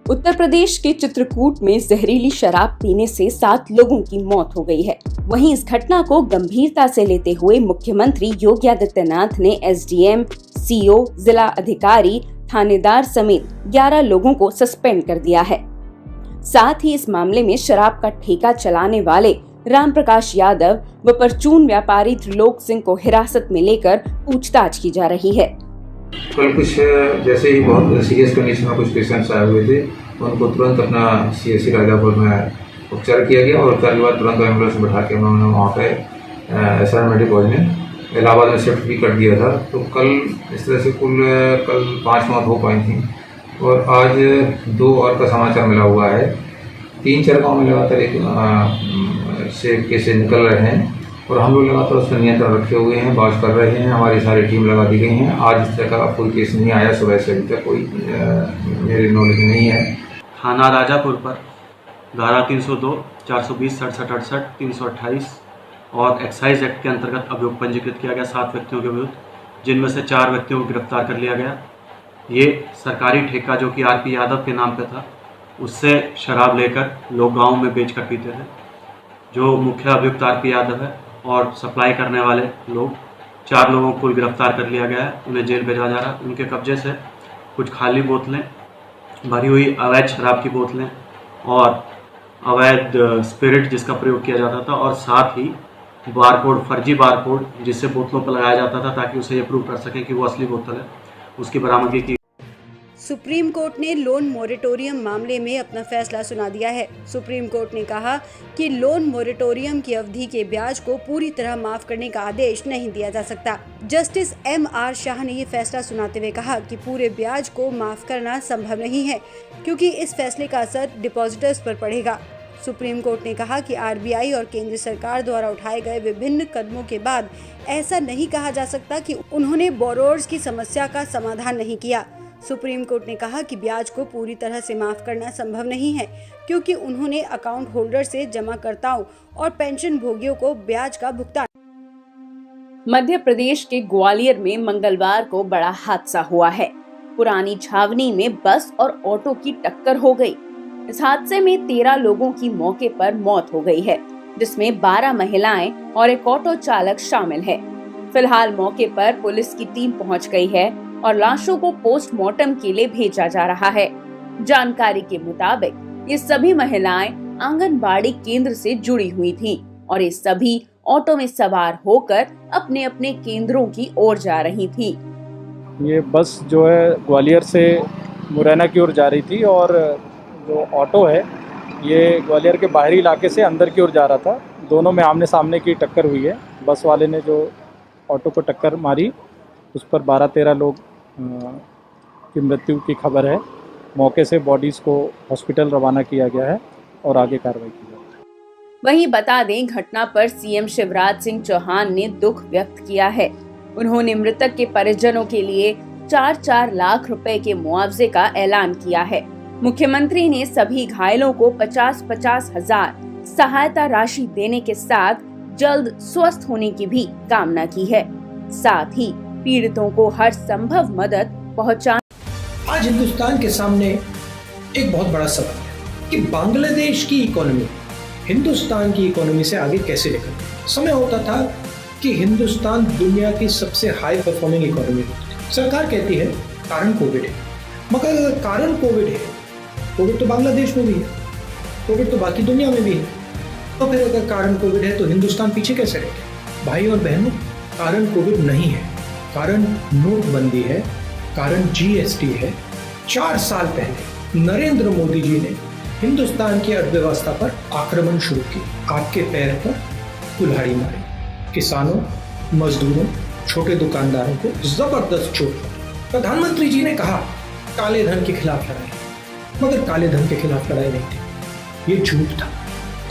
उत्तर प्रदेश के चित्रकूट में जहरीली शराब पीने से 7 लोगों की मौत हो गई है। वहीं इस घटना को गंभीरता से लेते हुए मुख्यमंत्री योगी आदित्यनाथ ने एसडीएम, सीओ, जिला अधिकारी, थानेदार समेत 11 लोगों को सस्पेंड कर दिया है। साथ ही इस मामले में शराब का ठेका चलाने वाले राम प्रकाश यादव व परचून व्यापारी त्रिलोक सिंह को हिरासत में लेकर पूछताछ की जा रही है। कल कुछ जैसे ही बहुत सीरियस कंडीशन में कुछ पेशेंट्स आए हुए थे, उनको तुरंत अपना सीएससी राजापुर में उपचार किया गया और उपचार के बाद तुरंत एम्बुलेंस में बैठा के उन्होंने वहाँ पे SR मेडिकल कॉलेज में इलाहाबाद में शिफ्ट भी कर दिया था। तो कल इस तरह से कल 5 मौत हो पाई थी और आज 2 और का समाचार मिला हुआ है। 3-4 गाँव में लगातार से केसेज निकल रहे हैं और हम लोग लगातार उस पर नियंत्रण रखे हुए हैं, बात कर रहे हैं। हमारी सारी टीम लगा दी गई हैं। आज इस तरह का कोई केस नहीं आया, सुबह से अभी तक कोई मेरी नॉलेज नहीं है। थाना राजापुर पर धारा 302, 420, 67, 68, 328 और एक्साइज एक्ट के अंतर्गत अभियोग पंजीकृत किया गया 7 व्यक्तियों के विरुद्ध, जिनमें से 4 व्यक्तियों को गिरफ्तार कर लिया गया। ये सरकारी ठेका जो कि RP यादव के नाम पे था, उससे शराब लेकर लोग गाँव में बेच कर पीते थे। जो मुख्य अभियुक्त RP यादव है और सप्लाई करने वाले लोग 4 लोगों को गिरफ्तार कर लिया गया है। उन्हें जेल भेजा जा रहा है। उनके कब्जे से कुछ खाली बोतलें, भरी हुई अवैध शराब की बोतलें और अवैध स्पिरिट जिसका प्रयोग किया जाता था, और साथ ही बारकोड, फर्जी बारकोड जिससे बोतलों पर लगाया जाता था ताकि उसे ये प्रूव कर सकें कि वो असली बोतल है, उसकी बरामदगी की। सुप्रीम कोर्ट ने लोन मोरेटोरियम मामले में अपना फैसला सुना दिया है। सुप्रीम कोर्ट ने कहा कि लोन मोरेटोरियम की अवधि के ब्याज को पूरी तरह माफ करने का आदेश नहीं दिया जा सकता। जस्टिस MR शाह ने ये फैसला सुनाते हुए कहा कि पूरे ब्याज को माफ करना संभव नहीं है, क्योंकि इस फैसले का असर डिपॉजिटर्स पर पड़ेगा। सुप्रीम कोर्ट ने कहा कि RBI और केंद्र सरकार द्वारा उठाए गए विभिन्न कदमों के बाद ऐसा नहीं कहा जा सकता कि उन्होंने बोरोअर्स की समस्या का समाधान नहीं किया। सुप्रीम कोर्ट ने कहा कि ब्याज को पूरी तरह से माफ करना संभव नहीं है, क्योंकि उन्होंने अकाउंट होल्डर से जमाकर्ताओं और पेंशन भोगियों को ब्याज का भुगतान। मध्य प्रदेश के ग्वालियर में मंगलवार को बड़ा हादसा हुआ है। पुरानी छावनी में बस और ऑटो की टक्कर हो गई। इस हादसे में 13 लोगों की मौके पर मौत हो गई है, जिसमें 12 महिलाएं और एक ऑटो चालक शामिल है। फिलहाल मौके पर पुलिस की टीम पहुंच गई है और लाशों को पोस्टमार्टम के लिए भेजा जा रहा है। जानकारी के मुताबिक ये सभी महिलाएं आंगनबाड़ी केंद्र से जुड़ी हुई थीं और ये सभी ऑटो में सवार होकर अपने अपने केंद्रों की ओर जा रही थीं। ये बस जो है ग्वालियर से मुरैना की ओर जा रही थी और जो ऑटो है ये ग्वालियर के बाहरी इलाके से अंदर की ओर जा रहा था। दोनों में आमने सामने की टक्कर हुई है। बस वाले ने जो ऑटो को टक्कर मारी, उस पर 12-13 लोग की मृत्यु की खबर है। मौके से बॉडीज़ को हॉस्पिटल रवाना किया गया है और आगे कार्रवाई की जाएगी। वहीं बता दें, घटना पर CM शिवराज सिंह चौहान ने दुख व्यक्त किया है। उन्होंने मृतक के परिजनों के लिए 4-4 लाख रुपए के मुआवजे का ऐलान किया है। मुख्यमंत्री ने सभी घायलों को 50-50 हजार सहायता राशि देने के साथ जल्द स्वस्थ होने की भी कामना की है। साथ ही पीड़ितों को हर संभव मदद पहुंचाने। आज हिंदुस्तान के सामने एक बहुत बड़ा सवाल है कि बांग्लादेश की इकोनॉमी हिंदुस्तान की इकोनॉमी से आगे कैसे निकले। समय होता था कि हिंदुस्तान दुनिया की सबसे हाई परफॉर्मिंग इकोनॉमी होती थी। सरकार कहती है कारण कोविड है, मगर अगर कारण कोविड है, कोविड तो बांग्लादेश में भी है, कोविड तो बाकी दुनिया में भी है, तो फिर अगर कारण कोविड है तो हिंदुस्तान पीछे कैसे रह गया। भाई और बहनों, कारण कोविड नहीं है, कारण नोटबंदी है, कारण GST है। 4 साल पहले नरेंद्र मोदी जी ने हिंदुस्तान की अर्थव्यवस्था पर आक्रमण शुरू किया। आपके पैर पर कुल्हाड़ी मारी, किसानों, मजदूरों, छोटे दुकानदारों को जबरदस्त चोट लगी। प्रधानमंत्री जी ने कहा काले धन के खिलाफ लड़ाई, मगर काले धन के खिलाफ लड़ाई नहीं थी, ये झूठ था।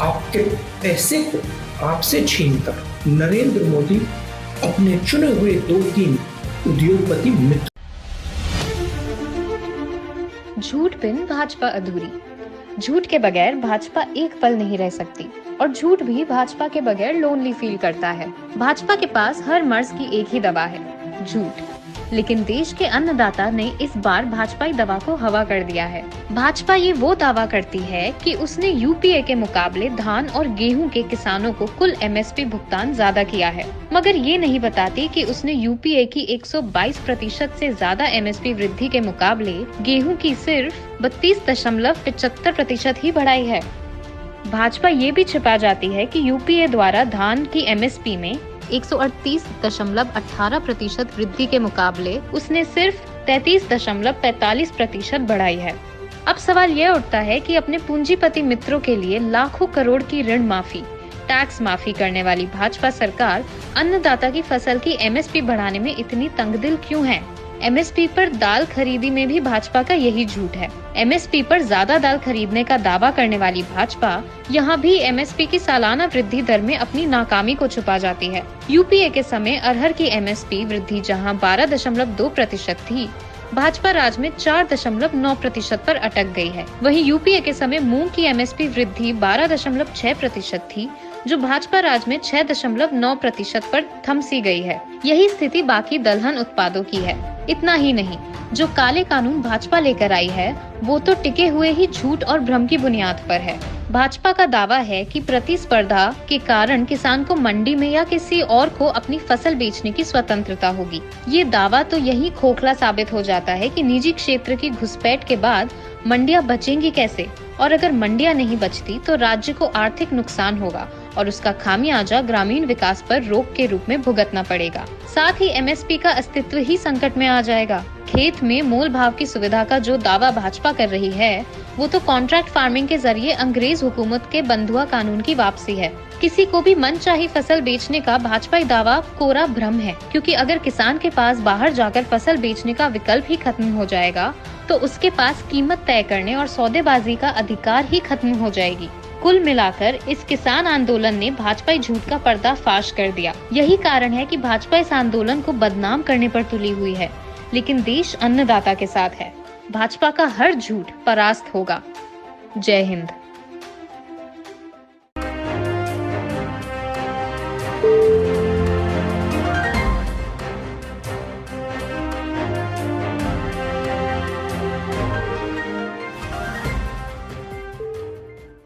आपके पैसे को आपसे छीनकर नरेंद्र मोदी अपने चुने हुए 2-3 उद्योगपति मित्र। झूठ बिन भाजपा अधूरी। झूठ के बगैर भाजपा एक पल नहीं रह सकती और झूठ भी भाजपा के बगैर लोनली फील करता है। भाजपा के पास हर मर्ज की एक ही दवा है, झूठ। लेकिन देश के अन्नदाता ने इस बार भाजपाई दवा को हवा कर दिया है। भाजपा ये वो दावा करती है कि उसने यूपीए के मुकाबले धान और गेहूं के किसानों को कुल एमएसपी भुगतान ज्यादा किया है, मगर ये नहीं बताती कि उसने यूपीए की 122% से ज्यादा एमएसपी वृद्धि के मुकाबले गेहूं की सिर्फ 32.75% ही बढ़ाई है। भाजपा ये भी छिपा जाती है कि यूपीए द्वारा धान की एमएसपी में 138.18% वृद्धि के मुकाबले उसने सिर्फ 33.45% बढ़ाई है। अब सवाल यह उठता है कि अपने पूंजीपति मित्रों के लिए लाखों करोड़ की ऋण माफी, टैक्स माफी करने वाली भाजपा सरकार अन्नदाता की फसल की एमएसपी बढ़ाने में इतनी तंगदिल क्यों है? एमएसपी पर दाल खरीदी में भी भाजपा का यही झूठ है। एमएसपी पर ज्यादा दाल खरीदने का दावा करने वाली भाजपा यहाँ भी एमएसपी की सालाना वृद्धि दर में अपनी नाकामी को छुपा जाती है। यूपीए के समय अरहर की एमएसपी वृद्धि जहाँ 12.2% थी, भाजपा राज में 4.9% पर अटक गई है। वहीं यूपीए के समय मूंग की एमएसपी वृद्धि 12.6% थी, जो भाजपा राज में 6.9% पर थमसी गई है। यही स्थिति बाकी दलहन उत्पादों की है। इतना ही नहीं, जो काले कानून भाजपा लेकर आई है वो तो टिके हुए ही झूठ और भ्रम की बुनियाद पर है। भाजपा का दावा है कि प्रतिस्पर्धा के कारण किसान को मंडी में या किसी और को अपनी फसल बेचने की स्वतंत्रता होगी। ये दावा तो यही खोखला साबित हो जाता है कि निजी क्षेत्र की घुसपैठ के बाद मंडियां बचेंगी कैसे, और अगर मंडियां नहीं बचती तो राज्य को आर्थिक नुकसान होगा और उसका खामियाजा ग्रामीण विकास पर रोक के रूप में भुगतना पड़ेगा। साथ ही एमएसपी का अस्तित्व ही संकट में आ जाएगा। खेत में मोल भाव की सुविधा का जो दावा भाजपा कर रही है वो तो कॉन्ट्रैक्ट फार्मिंग के जरिए अंग्रेज हुकूमत के बंधुआ कानून की वापसी है। किसी को भी मनचाही फसल बेचने का भाजपाई दावा कोरा भ्रम है, क्योंकि अगर किसान के पास बाहर जाकर फसल बेचने का विकल्प ही खत्म हो जाएगा तो उसके पास कीमत तय करने और सौदेबाजी का अधिकार ही खत्म हो जाएगी। कुल मिलाकर इस किसान आंदोलन ने भाजपाई झूठ का पर्दाफाश कर दिया। यही कारण है कि भाजपा इस आंदोलन को बदनाम करने पर तुली हुई है, लेकिन देश अन्नदाता के साथ है। भाजपा का हर झूठ परास्त होगा। जय हिंद।